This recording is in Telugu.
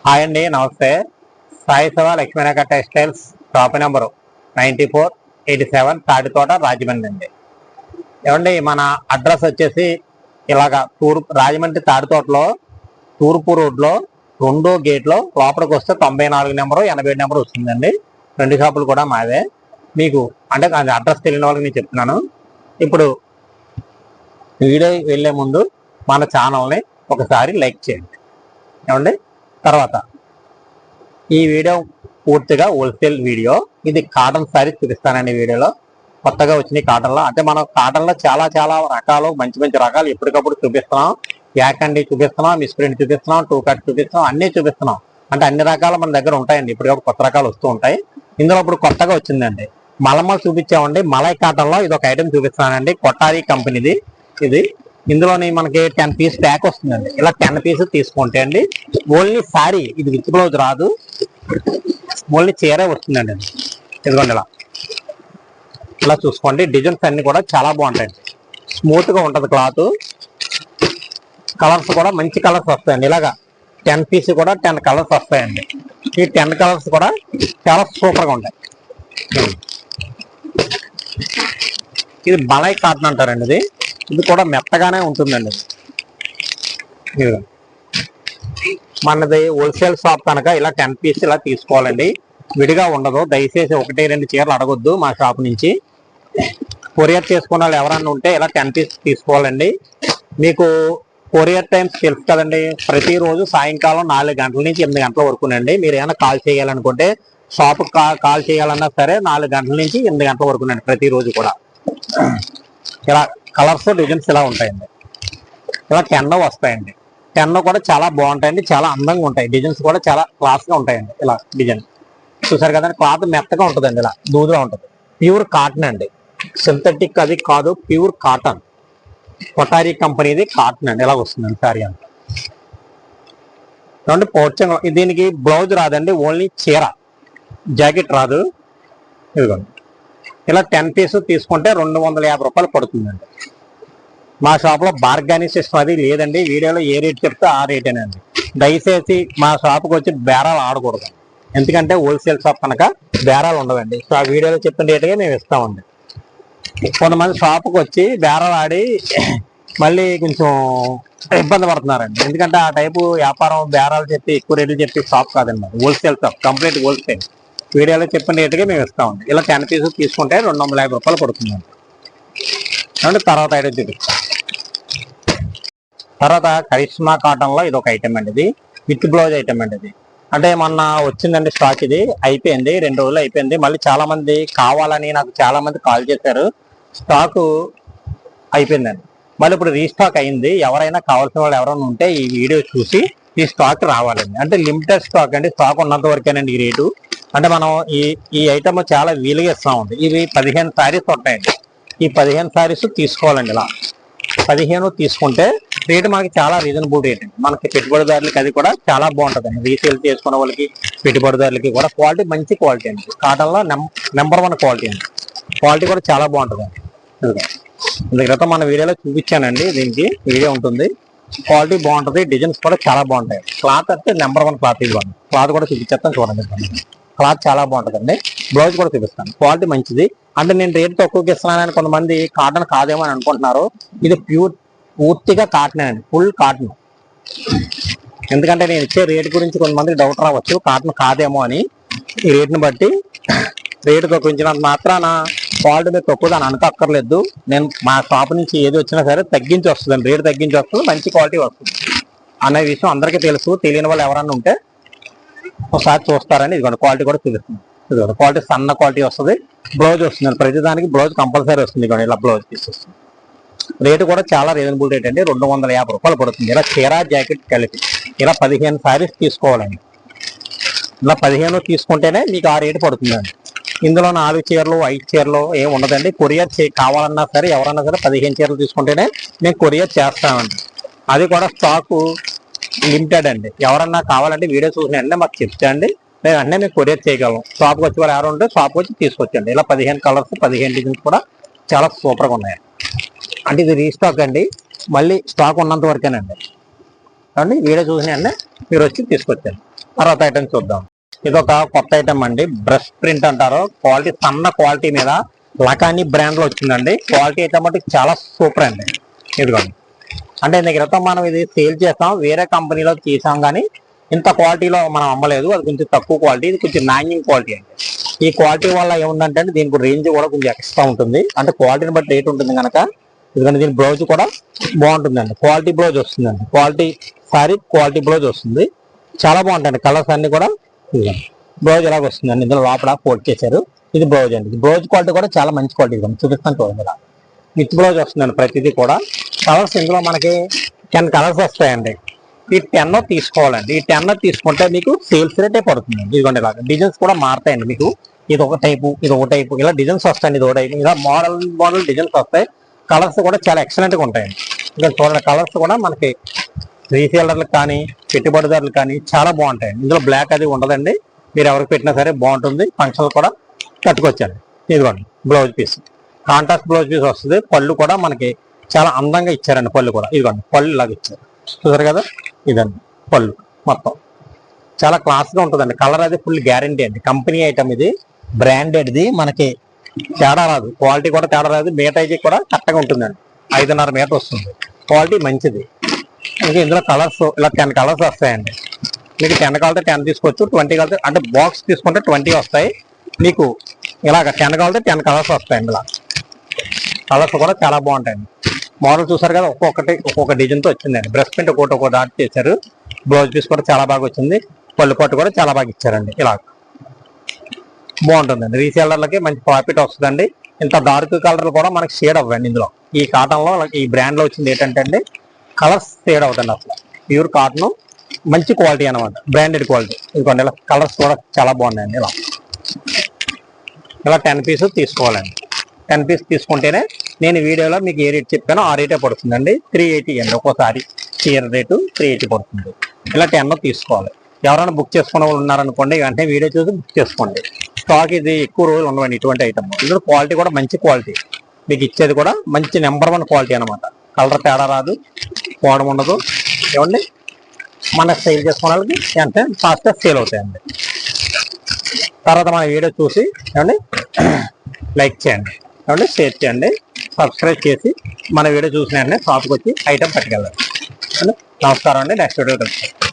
హాయ్ అండి, నమస్తే. Sai Seva Lakshminagar textiles shop number 9487 Tatithota Rajahmundry అండి. ఏమండి, మన అడ్రస్ వచ్చేసి ఇలాగా రాజమండ్రి తాటితోటలో తూర్పు రోడ్లో 2వ గేట్లో లోపలికి వస్తే 94 నెంబరు 87 నెంబరు వస్తుందండి. 2 షాపులు కూడా మావే. మీకు అంటే అడ్రస్ తెలియని వాళ్ళకి నేను చెప్తున్నాను. ఇప్పుడు వీడియో వెళ్ళే ముందు మన ఛానల్ని ఒకసారి లైక్ చేయండి. ఏమండి, తర్వాత ఈ వీడియో పూర్తిగా హోల్సేల్ వీడియో. ఇది కాటన్ శారీస్ చూపిస్తానండి. వీడియోలో కొత్తగా వచ్చినాయి కాటన్లో. అంటే మనం కాటన్లో చాలా రకాలు, మంచి రకాలు ఎప్పటికప్పుడు చూపిస్తున్నాం. యాక్ అండి చూపిస్తున్నాం, మిస్ ప్రింట్ చూపిస్తున్నాం, 2 కట్ చూపిస్తున్నాం, అన్నీ చూపిస్తున్నాం. అంటే అన్ని రకాలు మన దగ్గర ఉంటాయండి. ఇప్పటికప్పుడు కొత్త రకాలు వస్తూ ఉంటాయి. ఇందులో ఇప్పుడు కొత్తగా వచ్చిందండి మలమల్ చూపించామండి. మలై కాటన్లో ఇది ఒక ఐటమ్ చూపిస్తున్నానండి. కొట్టారి కంపెనీది ఇది. ఇందులోని మనకి 10 పీస్ ప్యాక్ వస్తుందండి. ఇలా 10 పీసెస్ తీసుకుంటే అండి ఓన్లీ శారీ, ఇది విత్ బ్లౌజ్ రాదు, ఓన్లీ చీరే వస్తుందండి. ఇదిగోండి ఇలా చూసుకోండి. డిజైన్స్ అన్ని కూడా చాలా బాగుంటాయండి. స్మూత్ గా ఉంటుంది క్లాత్. కలర్స్ కూడా మంచి కలర్స్ వస్తాయండి. ఇలాగా 10 పీస్ కూడా 10 కలర్స్ వస్తాయండి. ఈ 10 కలర్స్ కూడా చాలా సూపర్ గా ఉంటాయి. ఇది మలై కాటన్ అంటారండి. ఇది కూడా మెత్తగానే ఉంటుందండి. మనది హోల్సేల్ షాప్ కనుక ఇలా 10 పీస్ ఇలా తీసుకోవాలండి. విడిగా ఉండదు. దయచేసి 1-2 చీరలు అడగొద్దు మా షాప్ నుంచి. కొరియర్ చేసుకున్న వాళ్ళు ఎవరన్నా ఉంటే ఇలా 10 పీస్ తీసుకోవాలండి. మీకు కొరియర్ టైమ్స్ తెలుసు కదండి. ప్రతిరోజు సాయంకాలం 4 గంటల నుంచి 8 గంటల వరకునండి. మీరు ఏమైనా కాల్ చేయాలనుకుంటే షాప్ కాల్ చేయాలన్నా సరే 4 గంటల నుంచి 8 గంటల వరకునండి ప్రతిరోజు కూడా. ఇలా కలర్స్, డిజైన్స్ ఇలా ఉంటాయండి. ఇలా 10 వస్తాయండి. 10 కూడా చాలా బాగుంటాయండి. చాలా అందంగా ఉంటాయి. డిజైన్స్ కూడా చాలా క్లాస్గా ఉంటాయండి. ఇలా డిజైన్ చూసారు కదండి. క్లాత్ మెత్తగా ఉంటుందండి. ఇలా దూదుగా ఉంటుంది. ప్యూర్ కాటన్ అండి. సింథటిక్ అది కాదు, ప్యూర్ కాటన్. కొటారి కంపెనీది కాటన్ అండి. ఇలా వస్తుందండి శారీ అంతా. ఏమంటే పోర్చంగా దీనికి బ్లౌజ్ రాదండి, ఓన్లీ చీర, జాకెట్ రాదు. ఇదిగోండి ఇలా 10 పీస్ తీసుకుంటే 250 రూపాయలు పడుతుందండి. మా షాప్లో బార్గానింగ్ సిస్టమ్ అది లేదండి. వీడియోలో ఏ రేట్ చెప్తే ఆ రేటేనండి. దయచేసి మా షాప్కి వచ్చి బేరాలు ఆడకూడదు. ఎందుకంటే హోల్సేల్ షాప్ కనుక బేరాలు ఉండవండి. సో ఆ వీడియోలో చెప్పిన రేటుగా మేము ఇస్తామండి. కొంతమంది షాప్కి వచ్చి బేరాలు ఆడి మళ్ళీ కొంచెం ఇబ్బంది పడుతున్నారండి. ఎందుకంటే ఆ టైపు వ్యాపారం బేరాలు చెప్పి ఎక్కువ రేట్లు చెప్పి షాప్ కాదండి. Wholesale shop, complete wholesale. వీడియోలో చెప్పిన రేటుగా మేము ఇస్తామండి. ఇలా 10 పీసెస్ తీసుకుంటే 250 రూపాయలు పడుతుందండి. అంటే తర్వాత ఐటమ్ చూపిస్తాం. తర్వాత కరిష్మా కాటన్లో ఇది ఒక ఐటమ్ అండి. ఇది విత్ బ్లౌజ్ ఐటమ్ అండి. ఇది అంటే మొన్న వచ్చిందండి స్టాక్. ఇది అయిపోయింది, 2 రోజులు అయిపోయింది. మళ్ళీ చాలా మంది కావాలని నాకు చాలా మంది కాల్ చేశారు. స్టాకు అయిపోయిందండి. మళ్ళీ ఇప్పుడు రీస్టాక్ అయింది. ఎవరైనా కావాల్సిన వాళ్ళు ఎవరైనా ఉంటే ఈ వీడియో చూసి ఈ స్టాక్ రావాలండి. అంటే లిమిటెడ్ స్టాక్ అండి. స్టాక్ ఉన్నంత వరకేనండి ఈ రేటు. అంటే మనం ఈ ఐటమ్ చాలా వీలుగా ఇస్తామండి. ఇవి 15 శారీస్ ఉంటాయండి. ఈ 15 శారీస్ తీసుకోవాలండి. ఇలా 15 తీసుకుంటే రేటు మనకి చాలా రీజనబుల్ రేట్ అండి. మనకి పెట్టుబడిదారులకి అది కూడా చాలా బాగుంటుందండి. రీసేల్ చేసుకున్న వాళ్ళకి, పెట్టుబడిదారులకి కూడా క్వాలిటీ మంచి క్వాలిటీ అండి. కాటన్లో నెంబర్ 1 క్వాలిటీ అండి. క్వాలిటీ కూడా చాలా బాగుంటుందండి. ఇంత క్రితం మన వీడియోలో చూపించానండి. దీనికి వీడియో ఉంటుంది. క్వాలిటీ బాగుంటుంది. డిజైన్స్ కూడా చాలా బాగుంటాయి. క్లాత్ అంటే నెంబర్ 1 క్లాత్. ఇవ్వండి క్లాత్ కూడా చూపించేస్తాను చూడండి. క్లాత్ చాలా బాగుంటుందండి. బ్లౌజ్ కూడా చూపిస్తాను. క్వాలిటీ మంచిది. అంటే నేను రేటు తక్కువకి ఇస్తున్నానని కొంతమంది కాటన్ కాదేమో అని అనుకుంటున్నారు. ఇది పూర్తిగా కాటన్ అండి. Full cotton. ఎందుకంటే నేను ఇచ్చే రేటు గురించి కొంతమందికి డౌట్ రావచ్చు, కాటన్ కాదేమో అని. ఈ రేటుని బట్టి రేటు తక్కువించినంత మాత్రాన క్వాలిటీ మీద తక్కువ అని అనుకోక్కర్లేదు. నేను మా షాప్ నుంచి ఏది వచ్చినా సరే తగ్గించి వస్తుందండి. రేటు తగ్గించి వస్తుంది, మంచి క్వాలిటీ వస్తుంది అనే విషయం అందరికీ తెలుసు. తెలియని వాళ్ళు ఎవరన్నా ఉంటే ఒకసారి చూస్తారని. ఇదిగోండి క్వాలిటీ కూడా చూపిస్తుంది. ఇదిగోండి క్వాలిటీ సన్న క్వాలిటీ వస్తుంది. బ్లౌజ్ వస్తుంది. ప్రతిదానికి బ్లౌజ్ కంపల్సరీ వస్తుంది. ఇలా బ్లౌజ్ పీస్ వస్తుంది. రేటు కూడా చాలా రీజనబుల్ రేట్ అండి. 250 రూపాయలు పడుతుంది. ఇలా చీర, జాకెట్ కలిపి ఇలా 15 శారీస్ తీసుకోవాలండి. ఇలా 15 తీసుకుంటేనే మీకు ఆ రేటు పడుతుందండి. ఇందులో 4 చీరలు, 5 చీరలు ఏమి ఉండదండి. కొరియర్ కావాలన్నా సరే ఎవరన్నా సరే 15 చీరలు తీసుకుంటేనే మేము కొరియర్ చేస్తామండి. అది కూడా స్టాకు లిమిటెడ్ అండి. ఎవరన్నా కావాలంటే వీడియో చూసిన వెంటనే మాకు చెప్తే మేము వెంటనే మేము కొరియర్ చేయగలం. షాప్కి వచ్చి వాళ్ళు ఎవరు ఉంటే షాప్కి వచ్చి తీసుకొచ్చండి. ఇలా 15 కలర్స్, 15 డిజైన్స్ కూడా చాలా సూపర్గా ఉన్నాయి. అంటే ఇది రీస్టాక్ అండి. మళ్ళీ స్టాక్ ఉన్నంత వరకేనండి. వీడియో చూసిన వెంటనే మీరు వచ్చి తీసుకొచ్చండి. తర్వాత ఐటమ్ చూద్దాం. ఇది ఒక కొత్త ఐటమ్ అండి, బ్రష్ ప్రింట్ అంటారు. క్వాలిటీ సన్న క్వాలిటీ మీద లకానీ బ్రాండ్ లో వచ్చిందండి. క్వాలిటీ అయితే మటుకు చాలా సూపర్ అండి. ఇదిగోండి, అంటే క్రితం మనం ఇది సేల్ చేస్తాం, వేరే కంపెనీలో తీసాం, కానీ ఇంత క్వాలిటీలో మనం అమ్మలేదు. అది కొంచెం తక్కువ క్వాలిటీ, ఇది కొంచెం నాణ్యం క్వాలిటీ అండి. ఈ క్వాలిటీ వల్ల ఏముందంటే దీనికి రేంజ్ కూడా కొంచెం ఎక్స్ట్రా ఉంటుంది, అంటే క్వాలిటీని బట్టి రేట్ ఉంటుంది కనుక. ఎందుకంటే దీని బ్లౌజ్ కూడా బాగుంటుందండి, క్వాలిటీ బ్లౌజ్ వస్తుందండి. క్వాలిటీ సారీ క్వాలిటీ బ్లౌజ్ వస్తుంది, చాలా బాగుంటాయండి. కలర్స్ అన్ని కూడా బ్లౌజ్ ఎలాగ వస్తుందండి, ఇందులో లోపల ఫోల్డ్ చేశారు. ఇది బ్లౌజ్ అండి, బ్లౌజ్ క్వాలిటీ కూడా చాలా మంచి క్వాలిటీ చూపిస్తాను చూడండి. ఇలా విత్ బ్లౌజ్ వస్తుందండి ప్రతిదీ కూడా. కలర్స్ ఇందులో మనకి 10 కలర్స్ వస్తాయండి. ఈ 10 తీసుకోవాలండి. ఈ 10 తీసుకుంటే మీకు సేల్స్ రేటే పడుతుందండి. ఇదిగోండి ఇలాగ డిజైన్స్ కూడా మారుతాయండి మీకు. ఇది ఒక టైపు, ఇది ఒక టైపు, ఇలా డిజైన్స్ వస్తాయండి. ఇది ఒక టైపు, ఇలా మోడల్ డిజైన్స్ వస్తాయి. కలర్స్ కూడా చాలా ఎక్సలెంట్ గా ఉంటాయండి. ఇంకా చూడండి, కలర్స్ కూడా మనకి రీసేలర్లకు కానీ పెట్టుబడిదారులు కానీ చాలా బాగుంటాయండి. ఇందులో బ్లాక్ అది ఉండదండి, మీరు ఎవరికి పెట్టినా సరే బాగుంటుంది. ఫంక్షన్లు కూడా కట్టుకొచ్చండి. ఇదిగోండి blouse piece, contrast blouse piece వస్తుంది. పళ్ళు కూడా మనకి చాలా అందంగా ఇచ్చారండి. పళ్ళు కూడా ఇదిగోండి, పళ్ళు ఇలాగ ఇచ్చారు, చూసారు కదా. ఇదండి పళ్ళు, మొత్తం చాలా క్లాస్ గా ఉంటుందండి. కలర్ అది ఫుల్ గ్యారంటీ అండి, కంపెనీ ఐటమ్ ఇది, బ్రాండెడ్ది, మనకి తేడా రాదు. క్వాలిటీ కూడా తేడా రాదు, మీటైజీ కూడా కరెక్ట్గా ఉంటుందండి. 5.5 మీటర్ వస్తుంది, క్వాలిటీ మంచిది. ఇంకా ఇందులో కలర్స్ ఇలా 10 కలర్స్ వస్తాయండి. మీకు 10 కావాలంటే 10 తీసుకోవచ్చు, 20 కావాలంటే, అంటే బాక్స్ తీసుకుంటే 20 వస్తాయి మీకు. ఇలాగ 10 కావాలంటే 10 కలర్స్ వస్తాయండి. ఇలా కలర్స్ కూడా చాలా బాగుంటాయండి. మోడల్ చూసారు కదా, ఒక్కొక్క డిజైన్ తో వచ్చిందండి. బ్రష్ ప్రింట్ ఒక్కొక్క డాట్ చేశారు. బ్లౌజ్ పీస్ కూడా చాలా బాగా వచ్చింది. పళ్ళు పట్టు కూడా చాలా బాగా ఇచ్చారండి. ఇలా బాగుంటుందండి, రీసేలర్లకి మంచి ప్రాఫిట్ వస్తుందండి. ఇంత డార్క్ కలర్ కూడా మనకి షేడ్ అవ్వండి. ఇందులో ఈ కాటన్ లో, ఈ బ్రాండ్ లో వచ్చింది ఏంటంటే అండి, కలర్స్ షేడ్ అవుతుంది. అసలు ప్యూర్ కాటన్, మంచి క్వాలిటీ అనమాట, బ్రాండెడ్ క్వాలిటీ. ఇదిగోండి ఇలా కలర్స్ కూడా చాలా బాగున్నాయండి. ఇలా 10 పీసెస్ తీసుకోవాలండి. 10 పీస్ తీసుకుంటేనే నేను వీడియోలో మీకు ఏ రేట్ చెప్పానో ఆ రేటే పడుతుందండి. 380 అండి, ఒక్కోసారి చీర రేటు 380 పడుతుంది. ఇలా 10 తీసుకోవాలి. ఎవరైనా బుక్ చేసుకునే వాళ్ళు ఉన్నారనుకోండి, వెంటనే వీడియో చూసి బుక్ చేసుకోండి. స్టాక్ ఇది ఎక్కువ రోజులు ఉండవండి ఇటువంటి ఐటమ్. ఇందులో క్వాలిటీ కూడా మంచి క్వాలిటీ, మీకు ఇచ్చేది కూడా మంచి నెంబర్ 1 క్వాలిటీ అనమాట. కలర్ తేడా రాదు, పోవడం ఉండదు. ఏమండి, మనకు సేల్ చేసుకునే వాళ్ళకి అంటే ఫాస్ట్గా సేల్ అవుతాయండి. తర్వాత మన వీడియో చూసి ఏమండి లైక్ చేయండి, ఏమండి షేర్ చేయండి, సబ్స్క్రైబ్ చేసి మన వీడియో చూసిన వెంటనే షాప్కి వచ్చి ఐటమ్ పట్టుకెళ్ళండి. నమస్కారం అండి, నెక్స్ట్ వీడియో కలుస్తాం.